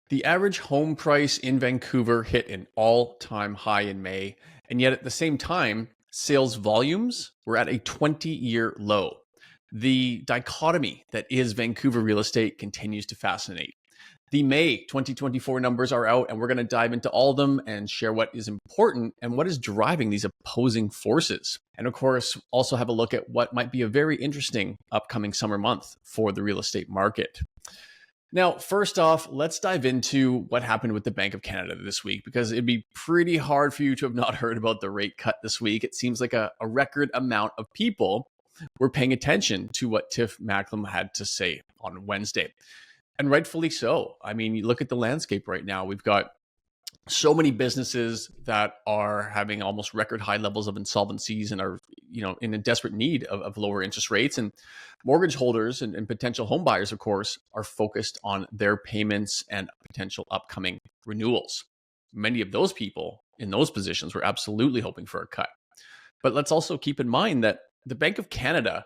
The average home price in Vancouver hit an all-time high in May, and yet at the same time, sales volumes were at a 20-year low. The dichotomy that is Vancouver real estate continues to fascinate. The May 2024 numbers are out, and we're going to dive into all of them and share what is important and what is driving these opposing forces. And of course, also have a look at what might be a very interesting upcoming summer month for the real estate market. Now, first off, let's dive into what happened with the Bank of Canada this week, because it'd be pretty hard for you to have not heard about the rate cut this week. It seems like a record amount of people were paying attention to what Tiff Macklem had to say on Wednesday. And rightfully so. I mean, you look at the landscape right now. We've got so many businesses that are having almost record high levels of insolvencies and are, in a desperate need of lower interest rates. And mortgage holders and potential home buyers, of course, are focused on their payments and potential upcoming renewals. Many of those people in those positions were absolutely hoping for a cut. But let's also keep in mind that the Bank of Canada,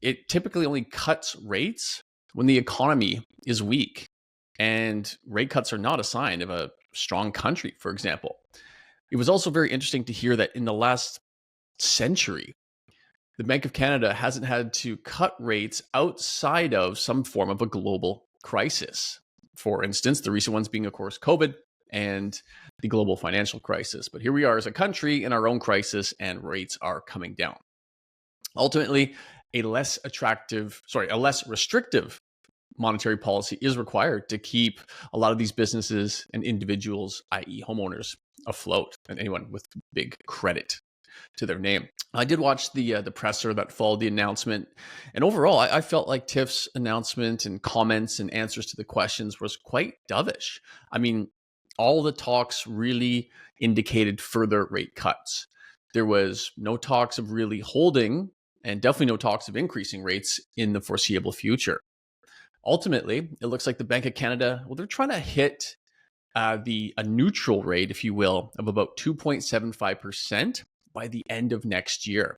it typically only cuts rates when the economy is weak. And rate cuts are not a sign of a strong country, for example. It was also very interesting to hear that in the last century, the Bank of Canada hasn't had to cut rates outside of some form of a global crisis. For instance, the recent ones being, of course, COVID and the global financial crisis. But here we are as a country in our own crisis, and rates are coming down. Ultimately, a less restrictive monetary policy is required to keep a lot of these businesses and individuals, i.e. homeowners, afloat, and anyone with big credit to their name. I did watch the presser that followed the announcement, and overall, I felt like Tiff's announcement and comments and answers to the questions was quite dovish. I mean, all the talks really indicated further rate cuts. There was no talks of really holding, and definitely no talks of increasing rates in the foreseeable future. Ultimately, it looks like the Bank of Canada, they're trying to hit a neutral rate, if you will, of about 2.75% by the end of next year.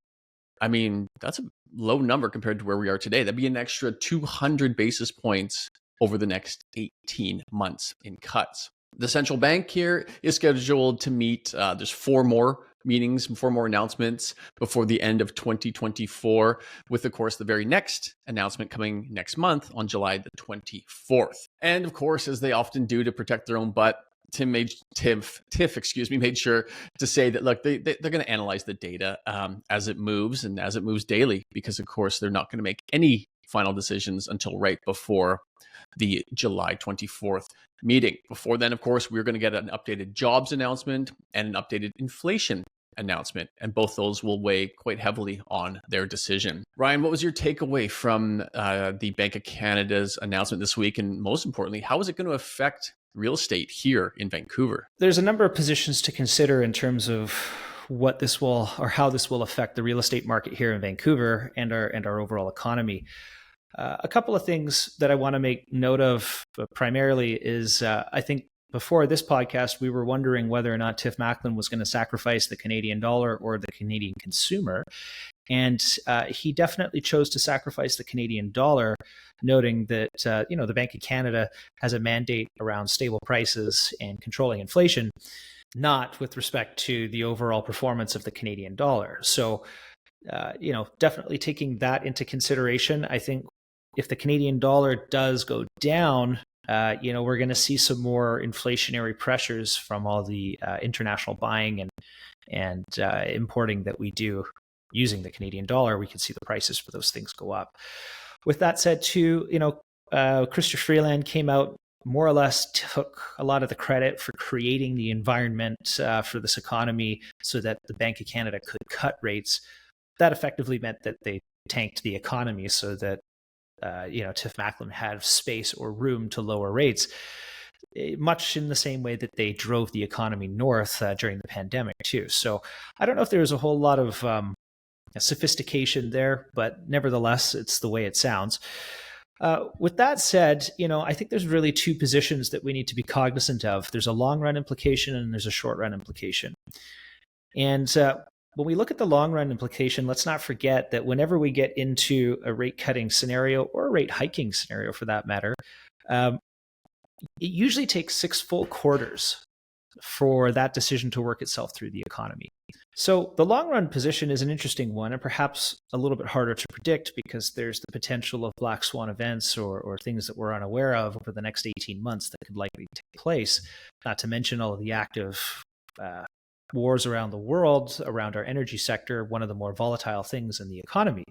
I mean, that's a low number compared to where we are today. That'd be an extra 200 basis points over the next 18 months in cuts. The central bank here is scheduled to meet. There's four more announcements before the end of 2024, with, of course, the very next announcement coming next month on July the 24th. And of course, as they often do to protect their own butt, Tiff made sure to say that, look, they're going to analyze the data as it moves and as it moves daily, because, of course, they're not going to make any final decisions until right before the July 24th meeting. Before then, of course, we're going to get an updated jobs announcement and an updated inflation announcement, and both those will weigh quite heavily on their decision. Ryan, what was your takeaway from the Bank of Canada's announcement this week? And most importantly, how is it going to affect real estate here in Vancouver? There's a number of positions to consider in terms of what this will, or how this will affect the real estate market here in Vancouver and our overall economy. A couple of things that I want to make note of primarily is I think before this podcast, we were wondering whether or not Tiff Macklem was going to sacrifice the Canadian dollar or the Canadian consumer. And he definitely chose to sacrifice the Canadian dollar, noting that the Bank of Canada has a mandate around stable prices and controlling inflation, not with respect to the overall performance of the Canadian dollar. So, definitely taking that into consideration, I think if the Canadian dollar does go down, we're going to see some more inflationary pressures from all the international buying and importing that we do using the Canadian dollar. We can see the prices for those things go up. With that said, too, Chrysler Freeland came out, more or less took a lot of the credit for creating the environment for this economy so that the Bank of Canada could cut rates. That effectively meant that they tanked the economy so that Tiff Macklem had space or room to lower rates, much in the same way that they drove the economy north during the pandemic too. So I don't know if there's a whole lot of sophistication there, but nevertheless, it's the way it sounds. With that said, I think there's really two positions that we need to be cognizant of. There's a long run implication and there's a short run implication. And when we look at the long run implication, let's not forget that whenever we get into a rate cutting scenario or a rate hiking scenario for that matter, it usually takes 6 full quarters for that decision to work itself through the economy. So the long run position is an interesting one and perhaps a little bit harder to predict because there's the potential of black swan events or things that we're unaware of over the next 18 months that could likely take place, not to mention all of the active wars around the world, around our energy sector, one of the more volatile things in the economy.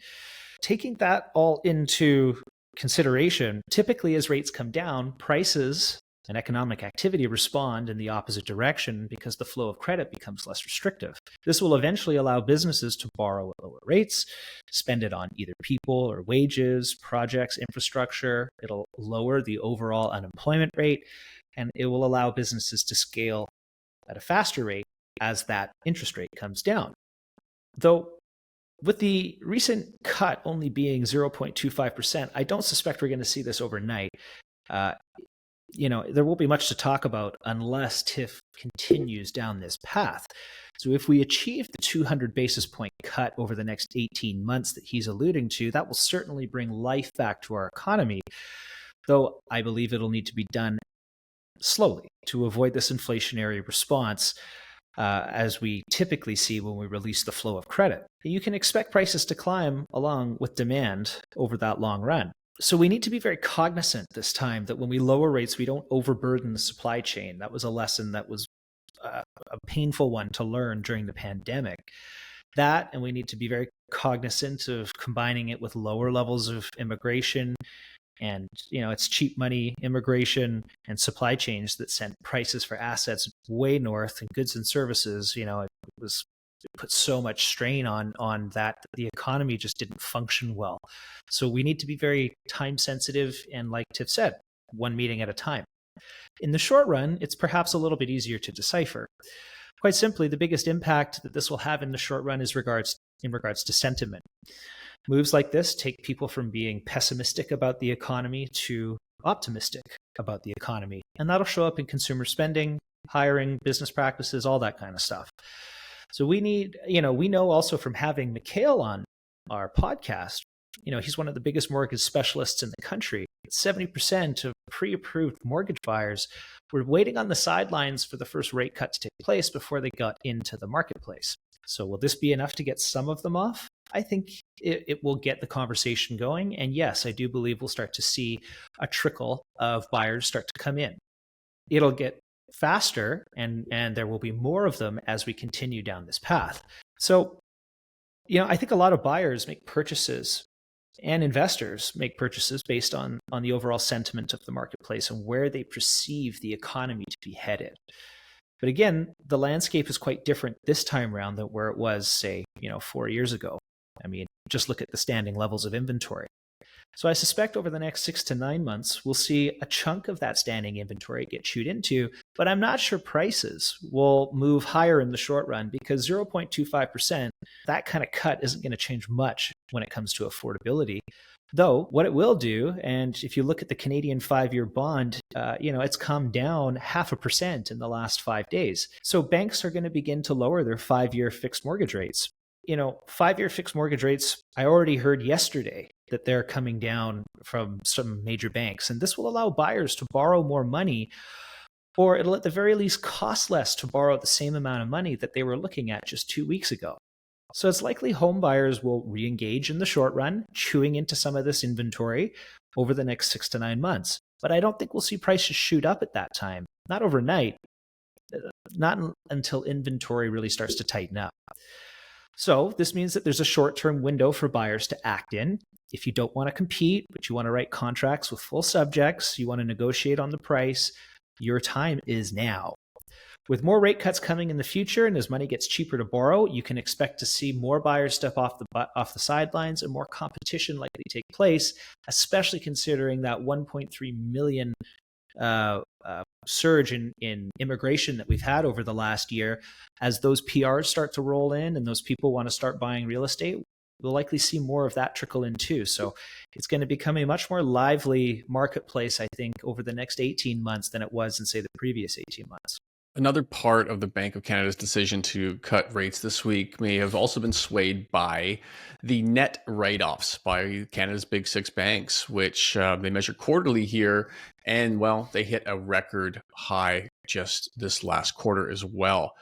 Taking that all into consideration, typically as rates come down, prices and economic activity respond in the opposite direction because the flow of credit becomes less restrictive. This will eventually allow businesses to borrow at lower rates, spend it on either people or wages, projects, infrastructure. It'll lower the overall unemployment rate, and it will allow businesses to scale at a faster rate as that interest rate comes down. Though, with the recent cut only being 0.25%, I don't suspect we're going to see this overnight. There won't be much to talk about unless TIF continues down this path. So if we achieve the 200 basis point cut over the next 18 months that he's alluding to, that will certainly bring life back to our economy, though I believe it'll need to be done slowly to avoid this inflationary response as we typically see when we release the flow of credit. You can expect prices to climb along with demand over that long run. So we need to be very cognizant this time that when we lower rates, we don't overburden the supply chain. That was a lesson that was a painful one to learn during the pandemic. That, and we need to be very cognizant of combining it with lower levels of immigration. And, it's cheap money, immigration, and supply chains that sent prices for assets way north, and goods and services, it put so much strain on that the economy just didn't function well. So we need to be very time sensitive and, like Tiff said, one meeting at a time. In the short run, it's perhaps a little bit easier to decipher. Quite simply, the biggest impact that this will have in the short run is in regards to sentiment. Moves like this take people from being pessimistic about the economy to optimistic about the economy. And that'll show up in consumer spending, hiring, business practices, all that kind of stuff. So we know also from having Mikhail on our podcast, he's one of the biggest mortgage specialists in the country. 70% of pre-approved mortgage buyers were waiting on the sidelines for the first rate cut to take place before they got into the marketplace. So will this be enough to get some of them off? I think it will get the conversation going. And yes, I do believe we'll start to see a trickle of buyers start to come in. It'll get faster and there will be more of them as we continue down this path. So, I think a lot of buyers make purchases and investors make purchases based on the overall sentiment of the marketplace and where they perceive the economy to be headed. But again, the landscape is quite different this time around than where it was, say, 4 years ago. I mean, just look at the standing levels of inventory. So I suspect over the next 6 to 9 months, we'll see a chunk of that standing inventory get chewed into, but I'm not sure prices will move higher in the short run because 0.25%, that kind of cut isn't going to change much when it comes to affordability. Though what it will do, and if you look at the Canadian 5-year bond, it's come down 0.5% in the last 5 days. So banks are going to begin to lower their 5-year fixed mortgage rates. 5-year fixed mortgage rates, I already heard yesterday that they're coming down from some major banks. And this will allow buyers to borrow more money, or it'll at the very least cost less to borrow the same amount of money that they were looking at just 2 weeks ago. So it's likely home buyers will re-engage in the short run, chewing into some of this inventory over the next 6 to 9 months. But I don't think we'll see prices shoot up at that time. Not overnight, not until inventory really starts to tighten up. So this means that there's a short-term window for buyers to act in. If you don't want to compete, but you want to write contracts with full subjects, you want to negotiate on the price, your time is now. With more rate cuts coming in the future and as money gets cheaper to borrow, you can expect to see more buyers step off the sidelines and more competition likely take place, especially considering that 1.3 million surge in immigration that we've had over the last year. As those PRs start to roll in and those people want to start buying real estate, we'll likely see more of that trickle in too. So it's going to become a much more lively marketplace, I think, over the next 18 months than it was in, say, the previous 18 months. Another part of the Bank of Canada's decision to cut rates this week may have also been swayed by the net write-offs by Canada's big 6 banks, which they measure quarterly here. And well, they hit a record high just this last quarter as well.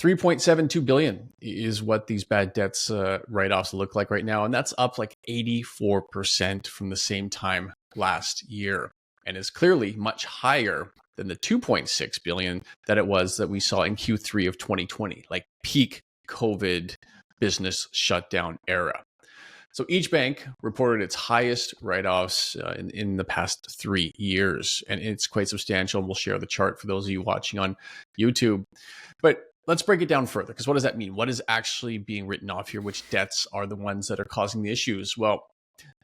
3.72 billion is what these bad debts write-offs look like right now. And that's up like 84% from the same time last year, and is clearly much higher than the 2.6 billion that we saw in Q3 of 2020, like peak COVID business shutdown era. So each bank reported its highest write-offs in the past 3 years, and it's quite substantial. We'll share the chart for those of you watching on YouTube. But let's break it down further, because what does that mean? What is actually being written off here? Which debts are the ones that are causing the issues? Well,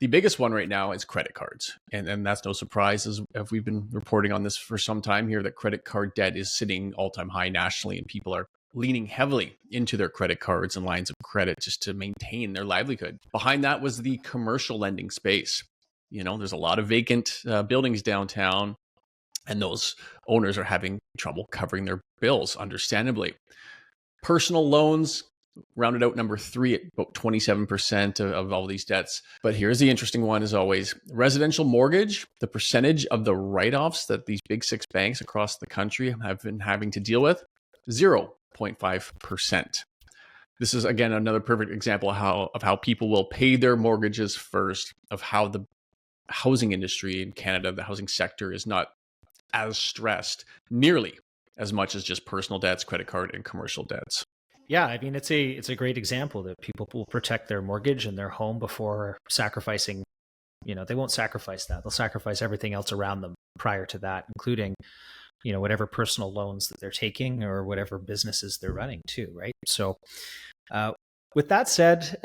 the biggest one right now is credit cards. And that's no surprise, as we've been reporting on this for some time here, that credit card debt is sitting all-time high nationally, and people are leaning heavily into their credit cards and lines of credit just to maintain their livelihood. Behind that was the commercial lending space. There's a lot of vacant buildings downtown, and those owners are having trouble covering their bills, understandably. Personal loans rounded out number 3 at about 27% of all these debts. But here's the interesting one, as always. Residential mortgage, the percentage of the write-offs that these big 6 banks across the country have been having to deal with, 0.5%. This is, again, another perfect example of how people will pay their mortgages first, of how the housing industry in Canada, the housing sector, is not as stressed nearly as much as just personal debts, credit card, and commercial debts. Yeah, I mean, it's a great example that people will protect their mortgage and their home before sacrificing. They won't sacrifice that. They'll sacrifice everything else around them prior to that, including, whatever personal loans that they're taking or whatever businesses they're running too, right? So with that said,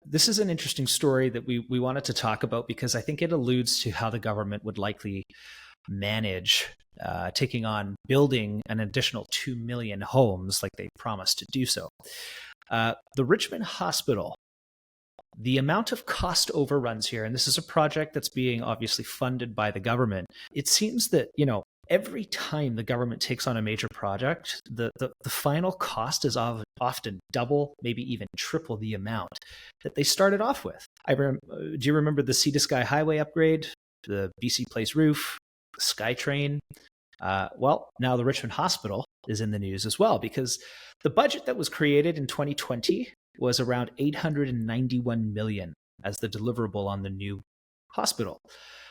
this is an interesting story that we wanted to talk about, because I think it alludes to how the government would likely manage taking on building an additional 2 million homes like they promised to do so. The Richmond Hospital, the amount of cost overruns here, and this is a project that's being obviously funded by the government. It seems that, every time the government takes on a major project, the final cost is often double, maybe even triple the amount that they started off with. Do you remember the Sea to Sky Highway upgrade, the BC Place roof, the SkyTrain? Well, now the Richmond Hospital is in the news as well, because the budget that was created in 2020 was around $891 million as the deliverable on the new hospital.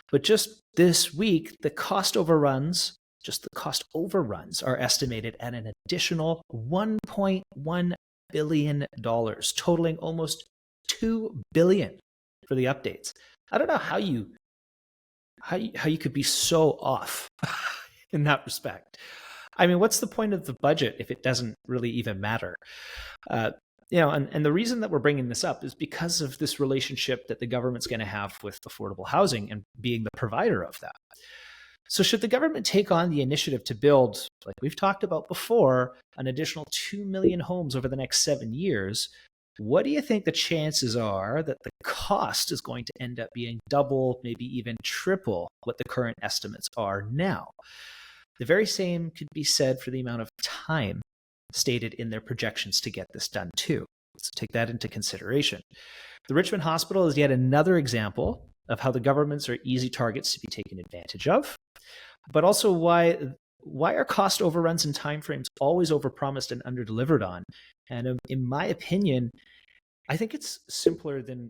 But just this week, the cost overruns are estimated at an additional $1.1 billion, totaling almost $2 billion for the updates. I don't know how you could be so off in that respect. I mean, what's the point of the budget if it doesn't really even matter? And the reason that we're bringing this up is because of this relationship that the government's going to have with affordable housing and being the provider of that. So should the government take on the initiative to build, like we've talked about before, an additional 2 million homes over the next 7 years, what do you think the chances are that the cost is going to end up being double, maybe even triple what the current estimates are now? The very same could be said for the amount of time stated in their projections to get this done too. So take that into consideration. The Richmond Hospital is yet another example of how the governments are easy targets to be taken advantage of, but also why are cost overruns and timeframes always overpromised and underdelivered on? And in my opinion, I think it's simpler than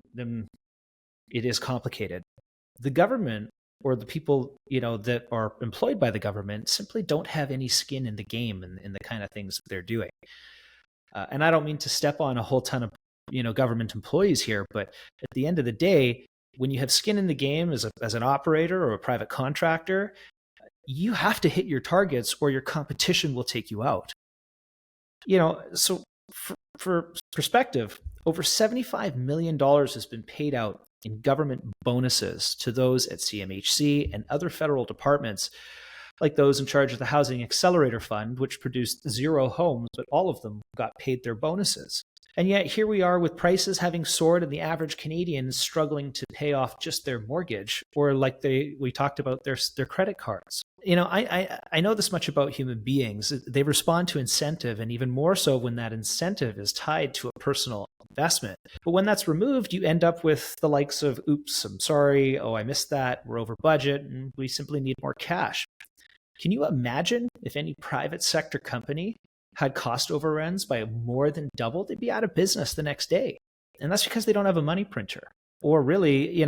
it is complicated. The government, or the people that are employed by the government, simply don't have any skin in the game in the kind of things that they're doing. And I don't mean to step on a whole ton of government employees here, but at the end of the day, when you have skin in the game as an operator or a private contractor, you have to hit your targets or your competition will take you out. So for perspective, over $75 million has been paid out in government bonuses to those at CMHC and other federal departments, like those in charge of the Housing Accelerator Fund, which produced 0 homes, but all of them got paid their bonuses. And yet here we are with prices having soared and the average Canadian struggling to pay off just their mortgage, or like we talked about, their credit cards. I know this much about human beings. They respond to incentive, and even more so when that incentive is tied to a personal investment. But when that's removed, you end up with the likes of, oops, I'm sorry, oh, I missed that, we're over budget, and we simply need more cash. Can you imagine if any private sector company had cost overruns by more than double? They'd be out of business the next day. And that's because they don't have a money printer. Or really,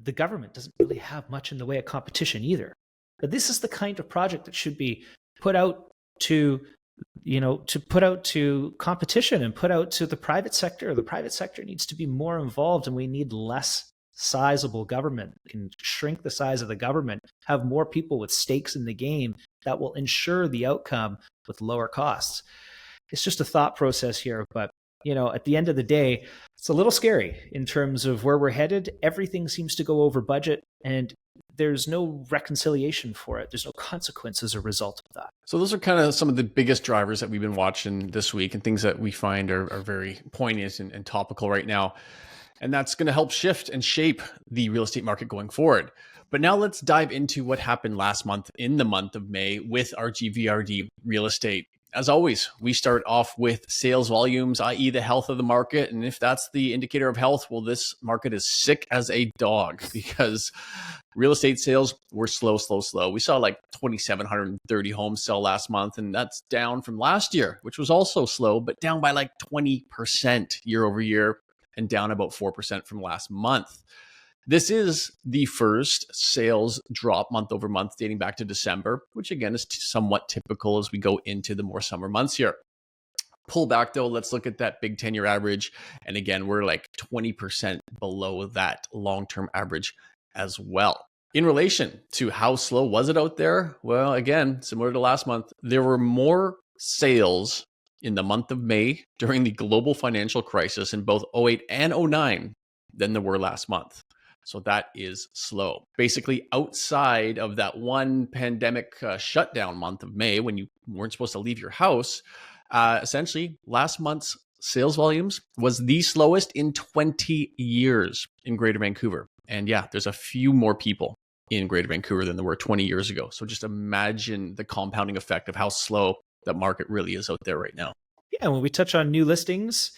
the government doesn't really have much in the way of competition either. But this is the kind of project that should be put out to competition and put out to the private sector. The private sector needs to be more involved, and we need less sizable government. We can shrink the size of the government, have more people with stakes in the game that will ensure the outcome with lower costs. It's just a thought process here, but at the end of the day, it's a little scary in terms of where we're headed. Everything seems to go over budget, and there's no reconciliation for it. There's no consequence as a result of that. So those are kind of some of the biggest drivers that we've been watching this week, and things that we find are very poignant and topical right now. And that's going to help shift and shape the real estate market going forward. But now let's dive into what happened last month in the month of May with our GVRD real estate. As always, we start off with sales volumes, i.e. the health of the market. And if that's the indicator of health, well, this market is sick as a dog because real estate sales were slow. We saw like 2,730 homes sell last month, and that's down from last year, which was also slow, but down by like 20% year over year and down about 4% from last month. This is the first sales drop month over month dating back to December, which again is somewhat typical as we go into the more summer months here. Pull back though, let's look at that big 10-year average. And again, we're like 20% below that long-term average as well. In relation to how slow was it out there? Well, again, similar to last month, there were more sales in the month of May during the global financial crisis in both 08 and 09 than there were last month. So that is slow. Basically, outside of that one pandemic shutdown month of May when you weren't supposed to leave your house, essentially last month's sales volumes was the slowest in 20 years in Greater Vancouver. And yeah, there's a few more people in Greater Vancouver than there were 20 years ago. So just imagine the compounding effect of how slow that market really is out there right now. Yeah, when we touch on new listings,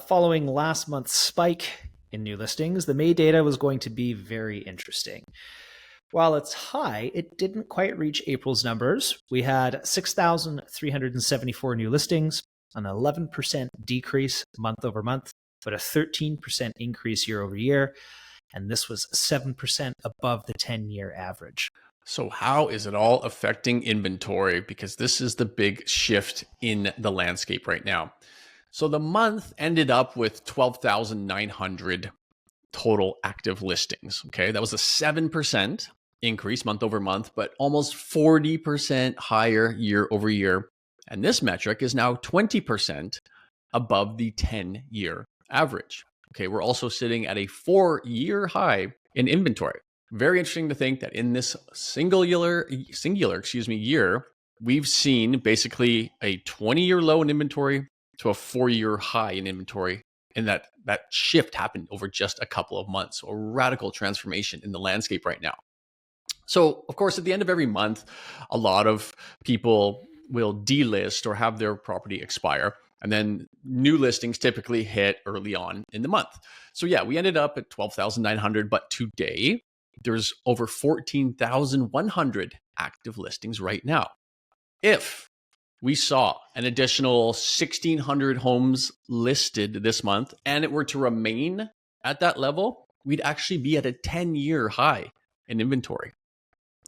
following last month's spike in new listings, the May data was going to be very interesting. While it's high, it didn't quite reach April's numbers. We had 6,374 new listings, an 11% decrease month over month, but a 13% increase year over year. And this was 7% above the 10-year average. So how is it all affecting inventory? Because this is the big shift in the landscape right now. So the month ended up with 12,900 total active listings. Okay, that was a 7% increase month over month, but almost 40% higher year over year. And this metric is now 20% above the 10-year average. Okay, we're also sitting at a 4-year high in inventory. Very interesting to think that in this singular year, we've seen basically a 20-year low in inventory to a 4-year high in inventory. And that shift happened over just a couple of months. So a radical transformation in the landscape right now. So, of course, at the end of every month, a lot of people will delist or have their property expire. And then new listings typically hit early on in the month. So yeah, we ended up at 12,900, but today there's over 14,100 active listings right now. If we saw an additional 1,600 homes listed this month and it were to remain at that level, we'd actually be at a 10-year high in inventory.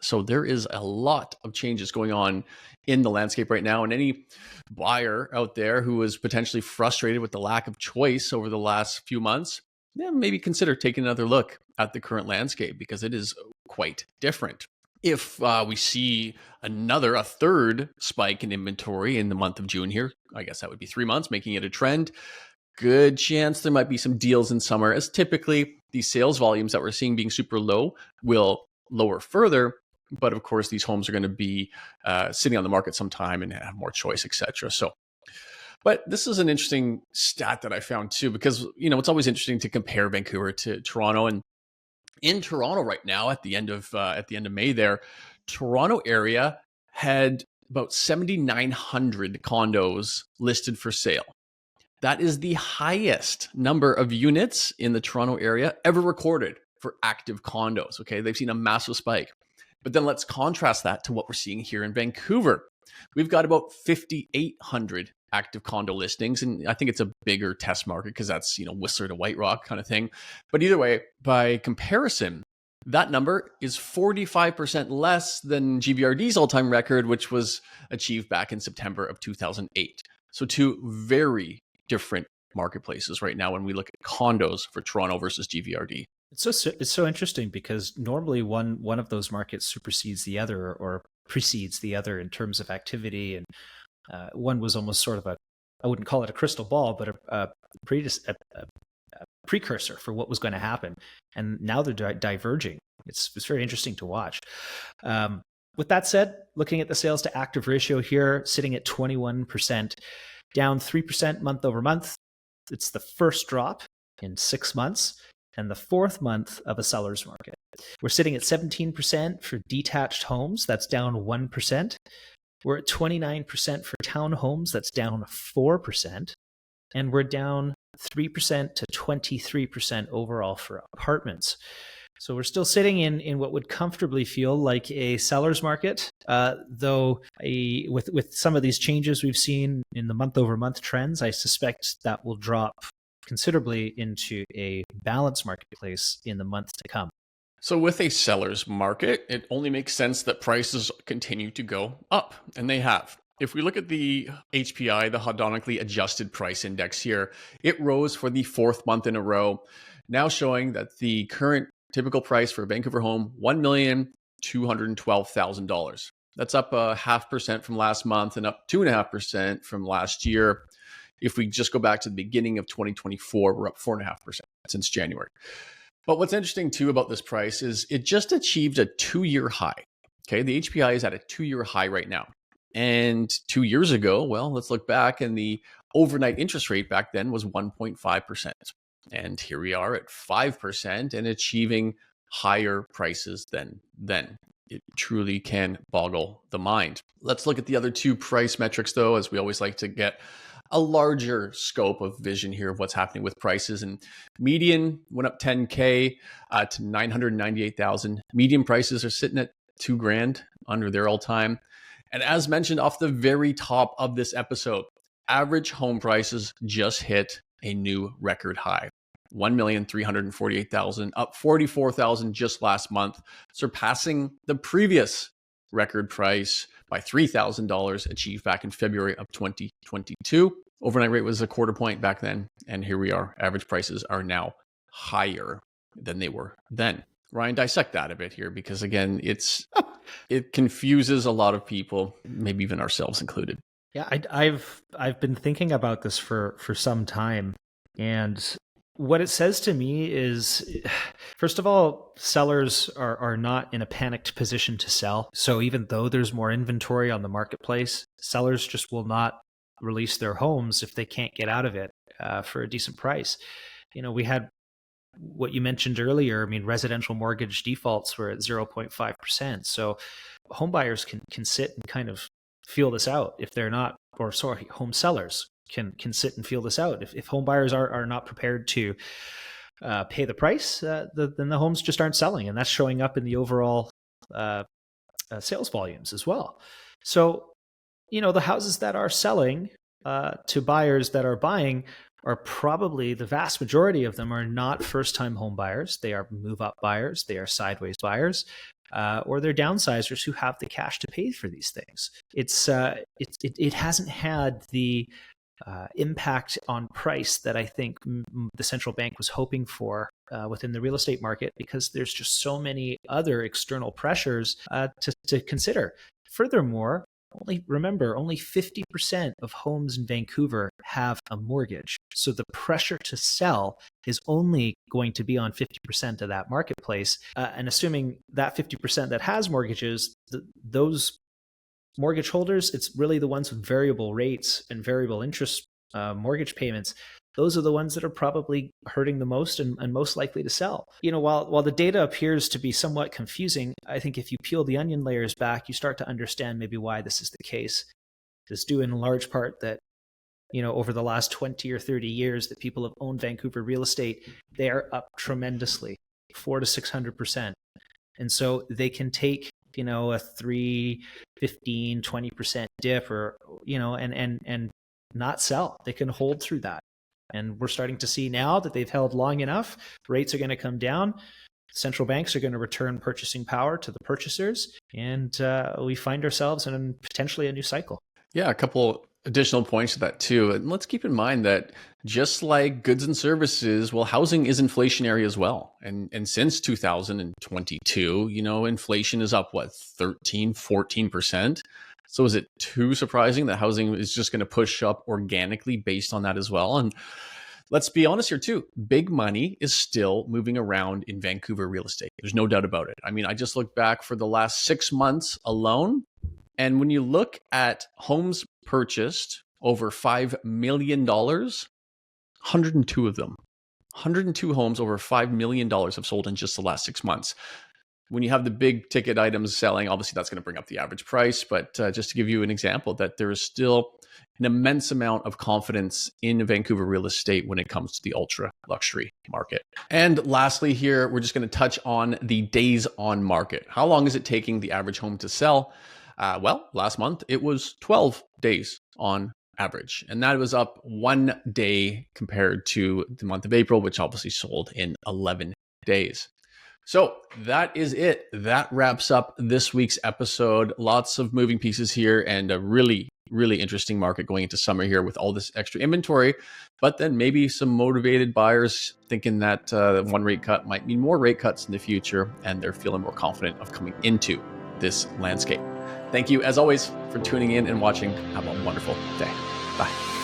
So there is a lot of changes going on in the landscape right now. And any buyer out there who is potentially frustrated with the lack of choice over the last few months, maybe consider taking another look at the current landscape because it is quite different. If we see a third spike in inventory in the month of June here, I guess that would be 3 months, making it a trend. Good chance there might be some deals in summer, as typically these sales volumes that we're seeing being super low will lower further. But of course, these homes are going to be sitting on the market some time and have more choice, etc. But this is an interesting stat that I found too, because it's always interesting to compare Vancouver to Toronto. And in Toronto right now, at the end of May, there, Toronto area had about 7,900 condos listed for sale. That is the highest number of units in the Toronto area ever recorded for active condos. Okay, they've seen a massive spike. But then let's contrast that to what we're seeing here in Vancouver. We've got about 5,800 active condo listings, and I think it's a bigger test market because that's, Whistler to White Rock kind of thing. But either way, by comparison, that number is 45% less than GVRD's all-time record, which was achieved back in September of 2008. So two very different marketplaces right now when we look at condos for Toronto versus GVRD. It's so interesting because normally one of those markets supersedes the other or precedes the other in terms of activity, and one was almost sort of I wouldn't call it a crystal ball, but a precursor for what was going to happen, and now they're diverging. It's very interesting to watch. With that said, looking at the sales to active ratio here, sitting at 21%, down 3% month over month. It's the first drop in 6 months and the fourth month of a seller's market. We're sitting at 17% for detached homes. That's down 1%. We're at 29% for townhomes. That's down 4%. And we're down 3% to 23% overall for apartments. So we're still sitting in what would comfortably feel like a seller's market, though with some of these changes we've seen in the month-over-month trends, I suspect that will drop considerably into a balanced marketplace in the months to come. So with a seller's market, it only makes sense that prices continue to go up, and they have. If we look at the HPI, the Harmonically Adjusted Price Index here, it rose for the fourth month in a row, now showing that the current typical price for a Vancouver home, $1,212,000. That's up 0.5% from last month and up 2.5% from last year. If we just go back to the beginning of 2024, we're up 4.5% since January. But what's interesting too about this price is it just achieved a 2-year high. Okay, the HPI is at a 2-year high right now. And 2 years ago, well, let's look back, and the overnight interest rate back then was 1.5%. And here we are at 5% and achieving higher prices than then. It truly can boggle the mind. Let's look at the other two price metrics, though, as we always like to get a larger scope of vision here of what's happening with prices. And median went up 10K to 998,000. Median prices are sitting at $2,000 under their all-time. And as mentioned off the very top of this episode, average home prices just hit a new record high. $1,348,000, up $44,000 just last month, surpassing the previous record price by $3,000 achieved back in February of 2022. Overnight rate was a 1/4 point back then, and here we are. Average prices are now higher than they were then. Ryan, dissect that a bit here, because again, it confuses a lot of people, maybe even ourselves included. Yeah, I've been thinking about this for some time, and what it says to me is, first of all, sellers are not in a panicked position to sell. So even though there's more inventory on the marketplace, sellers just will not release their homes if they can't get out of it for a decent price. We had what you mentioned earlier. I mean, residential mortgage defaults were at 0.5%. So home buyers can sit and kind of feel this out if they're not, or sorry, home sellers can sit and feel this out. If home buyers are not prepared to pay the price, then the homes just aren't selling, and that's showing up in the overall sales volumes as well. So, the houses that are selling to buyers that are buying are probably, the vast majority of them are not first-time home buyers. They are move-up buyers. They are sideways buyers. Or they're downsizers who have the cash to pay for these things. It hasn't had the impact on price that I think the central bank was hoping for within the real estate market, because there's just so many other external pressures to consider. Furthermore, only 50% of homes in Vancouver have a mortgage. So the pressure to sell is only going to be on 50% of that marketplace. And assuming that 50% that has mortgages, those mortgage holders, it's really the ones with variable rates and variable interest mortgage payments. Those are the ones that are probably hurting the most and most likely to sell. While the data appears to be somewhat confusing, I think if you peel the onion layers back, you start to understand maybe why this is the case. It's due in large part that, over the last 20 or 30 years that people have owned Vancouver real estate, they are up tremendously, 400 to 600%. And so they can take, a 3, 15, 20% dip and not sell. They can hold through that. And we're starting to see now that they've held long enough, rates are going to come down. Central banks are going to return purchasing power to the purchasers. And we find ourselves in potentially a new cycle. Yeah, a couple additional points to that too. And let's keep in mind that just like goods and services, well, housing is inflationary as well. And since 2022, inflation is up, 13, 14%. So is it too surprising that housing is just going to push up organically based on that as well? And let's be honest here too, big money is still moving around in Vancouver real estate. There's no doubt about it. I mean, I just looked back for the last 6 months alone. And when you look at homes purchased over $5 million, 102 of them, 102 homes over $5 million have sold in just the last 6 months. When you have the big ticket items selling, obviously that's going to bring up the average price. But just to give you an example, that there is still an immense amount of confidence in Vancouver real estate when it comes to the ultra luxury market. And lastly here, we're just going to touch on the days on market. How long is it taking the average home to sell? Well, last month it was 12 days on average. And that was up 1 day compared to the month of April, which obviously sold in 11 days. So that is it. That wraps up this week's episode. Lots of moving pieces here and a really, really interesting market going into summer here with all this extra inventory. But then maybe some motivated buyers thinking that one rate cut might mean more rate cuts in the future, and they're feeling more confident of coming into this landscape. Thank you, as always, for tuning in and watching. Have a wonderful day. Bye.